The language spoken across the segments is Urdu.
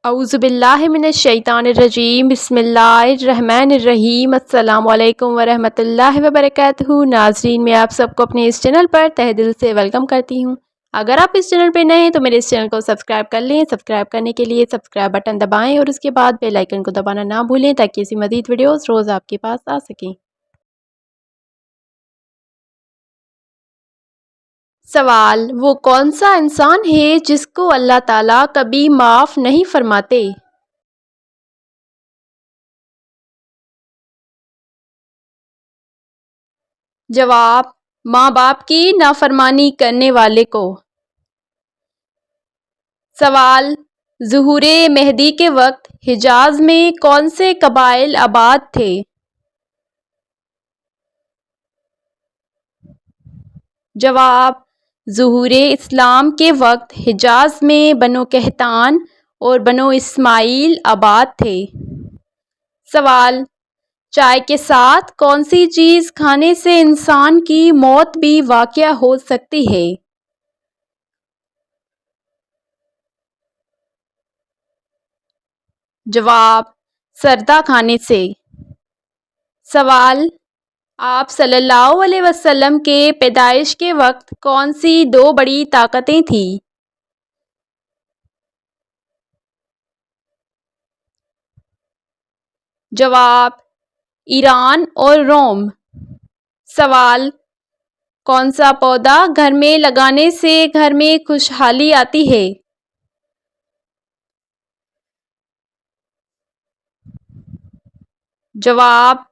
اعوذ باللہ من الشیطان الرجیم، بسم اللہ الرحمن الرحیم۔ السلام علیکم ورحمۃ اللہ وبرکاتہ۔ ناظرین، میں آپ سب کو اپنے اس چینل پر تہہ دل سے ویلکم کرتی ہوں۔ اگر آپ اس چینل پہ نئے ہیں تو میرے اس چینل کو سبسکرائب کر لیں۔ سبسکرائب کرنے کے لیے سبسکرائب بٹن دبائیں اور اس کے بعد بیل آئیکن کو دبانا نہ بھولیں تاکہ ایسی مزید ویڈیوز روز آپ کے پاس آ سکیں۔ سوال: وہ کون سا انسان ہے جس کو اللہ تعالیٰ کبھی معاف نہیں فرماتے؟ جواب: ماں باپ کی نافرمانی کرنے والے کو۔ سوال: ظہور مہدی کے وقت حجاز میں کون سے قبائل آباد تھے؟ جواب: ظہور اسلام کے وقت حجاز میں بنو قحطان اور بنو اسماعیل آباد تھے۔ سوال: چائے کے ساتھ کون سی چیز کھانے سے انسان کی موت بھی واقع ہو سکتی ہے؟ جواب: سردہ کھانے سے۔ سوال: آپ صلی اللہ علیہ وسلم کے پیدائش کے وقت کون سی دو بڑی طاقتیں تھیں؟ جواب: ایران اور روم۔ سوال: کون سا پودا گھر میں لگانے سے گھر میں خوشحالی آتی ہے؟ جواب: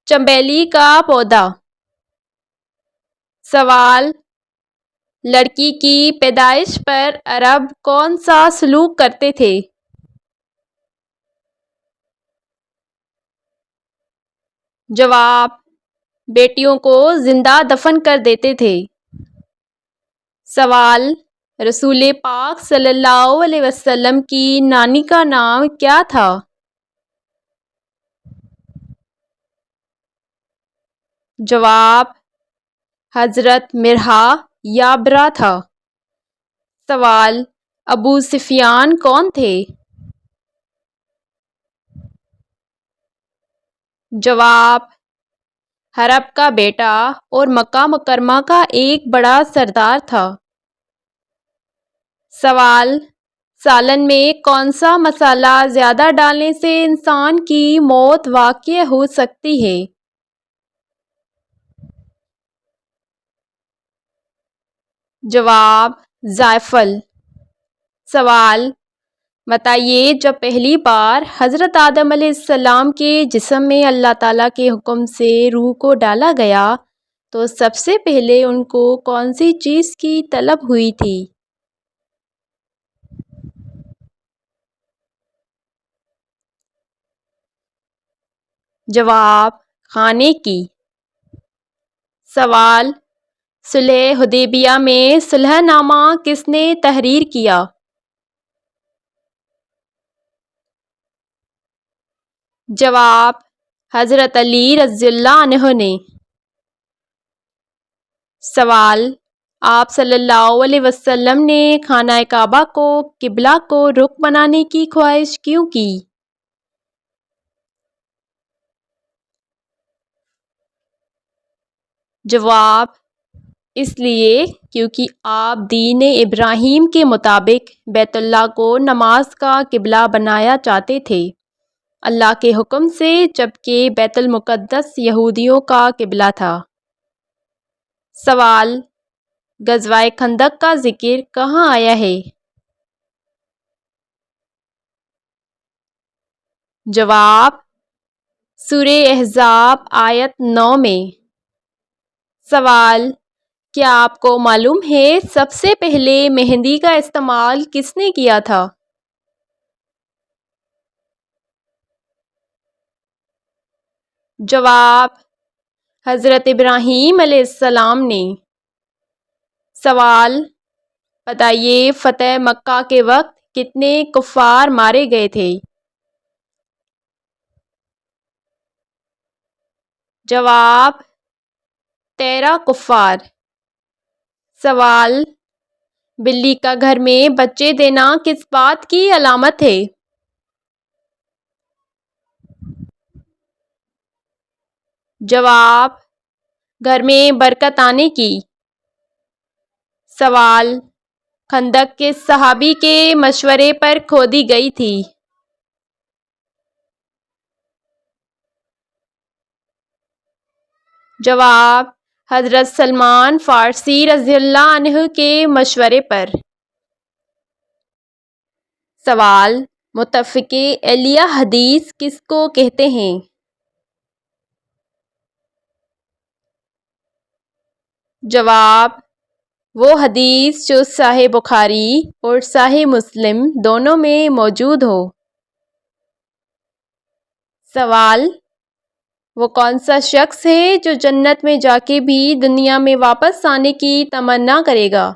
چنبیلی کا پودا۔ سوال: لڑکی کی پیدائش پر عرب کون سا سلوک کرتے تھے؟ جواب: بیٹیوں کو زندہ دفن کر دیتے تھے۔ سوال: رسول پاک صلی اللہ علیہ وسلم کی نانی کا نام کیا تھا؟ جواب: حضرت مرحا یابرا تھا۔ سوال: ابو سفیان کون تھے؟ جواب: حرب کا بیٹا اور مکہ مکرمہ کا ایک بڑا سردار تھا۔ سوال: سالن میں کون سا مسالہ زیادہ ڈالنے سے انسان کی موت واقع ہو سکتی ہے؟ جواب: جائفل۔ سوال: بتائیے، جب پہلی بار حضرت آدم علیہ السلام کے جسم میں اللہ تعالیٰ کے حکم سے روح کو ڈالا گیا تو سب سے پہلے ان کو کون سی چیز کی طلب ہوئی تھی؟ جواب: کھانے کی۔ سوال: صلح حدیبیہ میں صلح نامہ کس نے تحریر کیا؟ جواب: حضرت علی رضی اللہ عنہ نے۔ سوال: آپ صلی اللہ علیہ وسلم نے خانہ کعبہ کو قبلہ کو رخ بنانے کی خواہش کیوں کی؟ جواب: اس لیے کیونکہ آپ دین ابراہیم کے مطابق بیت اللہ کو نماز کا قبلہ بنایا چاہتے تھے، اللہ کے حکم سے، جبکہ بیت المقدس یہودیوں کا قبلہ تھا۔ سوال: غزوہ خندق کا ذکر کہاں آیا ہے؟ جواب: سورہ احزاب آیت 9 میں۔ سوال: کیا آپ کو معلوم ہے سب سے پہلے مہندی کا استعمال کس نے کیا تھا؟ جواب: حضرت ابراہیم علیہ السلام نے۔ سوال: بتائیے، فتح مکہ کے وقت کتنے کفار مارے گئے تھے؟ جواب: 13 کفار۔ سوال: بلی کا گھر میں بچے دینا کس بات کی علامت ہے؟ جواب: گھر میں برکت آنے کی۔ سوال: خندق کس صحابی کے مشورے پر کھودی گئی تھی؟ جواب: حضرت سلمان فارسی رضی اللہ عنہ کے مشورے پر۔ سوال: متفق علیہ حدیث کس کو کہتے ہیں؟ جواب: وہ حدیث جو صحیح بخاری اور صحیح مسلم دونوں میں موجود ہو۔ سوال: وہ کون سا شخص ہے جو جنت میں جا کے بھی دنیا میں واپس آنے کی تمنا کرے گا؟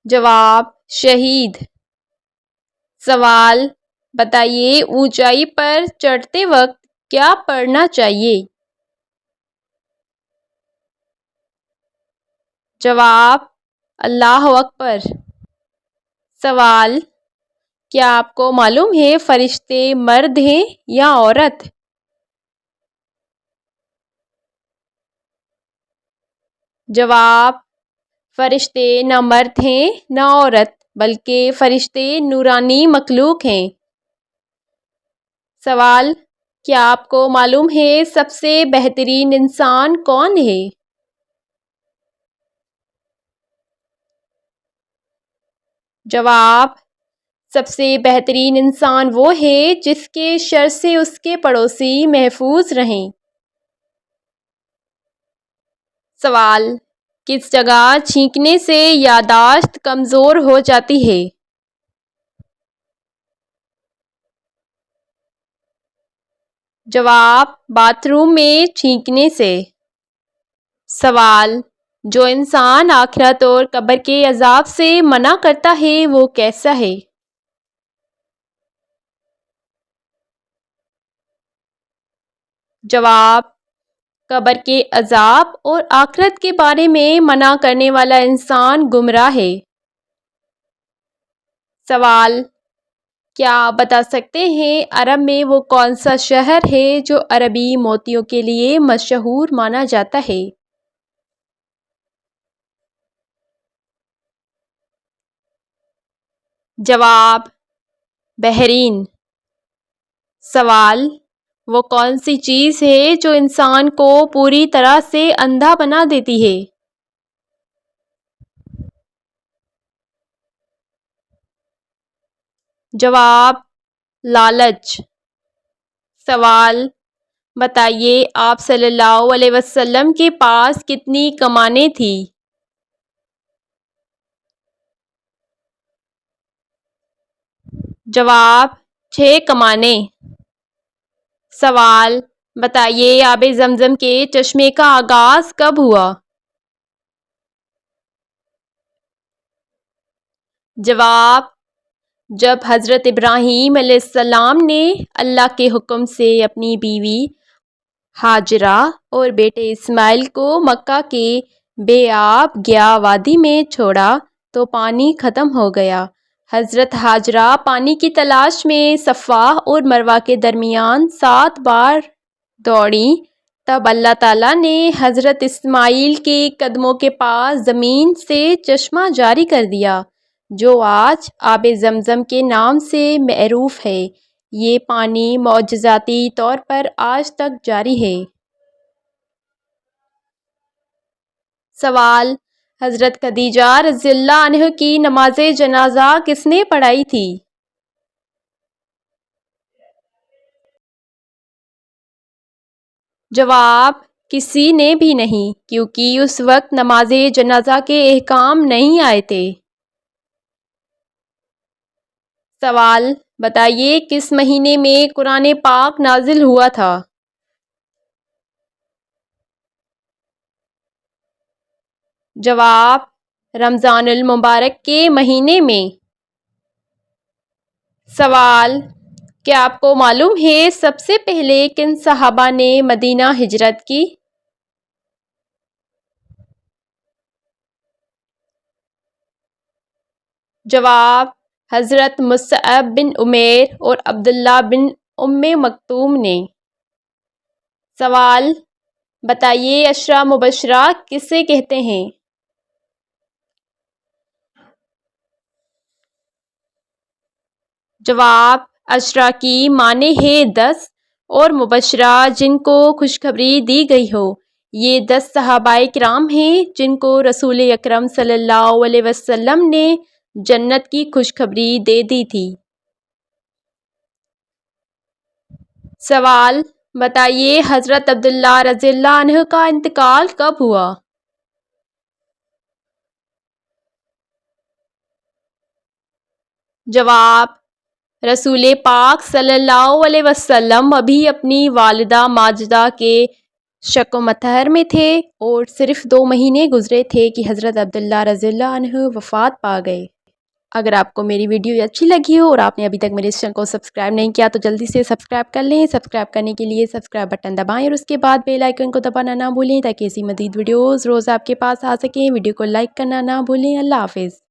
جواب: شہید۔ سوال: بتائیے اونچائی پر چڑھتے وقت کیا پڑھنا چاہیے؟ جواب: اللہ اکبر۔ سوال: کیا آپ کو معلوم ہے فرشتے مرد ہیں یا عورت؟ جواب: فرشتے نہ مرد ہیں نہ عورت بلکہ فرشتے نورانی مخلوق ہیں۔ سوال: کیا آپ کو معلوم ہے سب سے بہترین انسان کون ہے؟ جواب: سب سے بہترین انسان وہ ہے جس کے شر سے اس کے پڑوسی محفوظ رہیں۔ سوال: کس جگہ چھینکنے سے یادداشت کمزور ہو جاتی ہے؟ جواب: باتھ روم میں چھینکنے سے۔ سوال: جو انسان آخرت اور قبر کے عذاب سے منع کرتا ہے وہ کیسا ہے؟ جواب: قبر کے عذاب اور آخرت کے بارے میں منع کرنے والا انسان گمراہ ہے۔ سوال: کیا آپ بتا سکتے ہیں عرب میں وہ کون سا شہر ہے جو عربی موتیوں کے لیے مشہور مانا جاتا ہے؟ جواب: بحرین۔ سوال: وہ کون سی چیز ہے جو انسان کو پوری طرح سے اندھا بنا دیتی ہے؟ جواب: لالچ۔ سوال: بتائیے آپ صلی اللہ علیہ وسلم کے پاس کتنی کمانیں تھیں؟ جواب: 6 کمانیں۔ سوال: بتائیے آب زمزم کے چشمے کا آغاز کب ہوا؟ جواب: جب حضرت ابراہیم علیہ السلام نے اللہ کے حکم سے اپنی بیوی ہاجرہ اور بیٹے اسماعیل کو مکہ کے بے آب گیا وادی میں چھوڑا تو پانی ختم ہو گیا۔ حضرت ہاجرہ پانی کی تلاش میں صفا اور مروہ کے درمیان 7 بار دوڑیں، تب اللہ تعالیٰ نے حضرت اسماعیل کے قدموں کے پاس زمین سے چشمہ جاری کر دیا جو آج آب زمزم کے نام سے معروف ہے۔ یہ پانی معجزاتی طور پر آج تک جاری ہے۔ سوال: حضرت خدیجہ رضی اللہ عنہ کی نماز جنازہ کس نے پڑھائی تھی؟ جواب: کسی نے بھی نہیں، کیونکہ اس وقت نماز جنازہ کے احکام نہیں آئے تھے۔ سوال: بتائیے کس مہینے میں قرآن پاک نازل ہوا تھا؟ جواب: رمضان المبارک کے مہینے میں۔ سوال: کیا آپ کو معلوم ہے سب سے پہلے کن صحابہ نے مدینہ ہجرت کی؟ جواب: حضرت مصعب بن عمیر اور عبداللہ بن مکتوم نے۔ سوال: بتائیے عشرہ مبشرہ کسے کہتے ہیں؟ جواب: عشرہ کی معنی ہے 10 اور مبشرہ جن کو خوشخبری دی گئی ہو۔ یہ 10 صحابہ کرام ہیں جن کو رسول اکرم صلی اللہ علیہ وسلم نے جنت کی خوشخبری دے دی تھی۔ سوال: بتائیے حضرت عبداللہ رضی اللہ عنہ کا انتقال کب ہوا؟ جواب: رسول پاک صلی اللہ علیہ وسلم ابھی اپنی والدہ ماجدہ کے شق و مطہر میں تھے اور صرف 2 مہینے گزرے تھے کہ حضرت عبداللہ رضی اللہ عنہ وفات پا گئے۔ اگر آپ کو میری ویڈیو اچھی لگی ہو اور آپ نے ابھی تک میرے اس چینل کو سبسکرائب نہیں کیا تو جلدی سے سبسکرائب کر لیں۔ سبسکرائب کرنے کے لیے سبسکرائب بٹن دبائیں اور اس کے بعد بیل آئیکن کو دبانا نہ بھولیں تاکہ ایسی مزید ویڈیوز روز آپ کے پاس آ سکیں۔ ویڈیو کو لائک کرنا نہ بھولیں۔ اللہ حافظ۔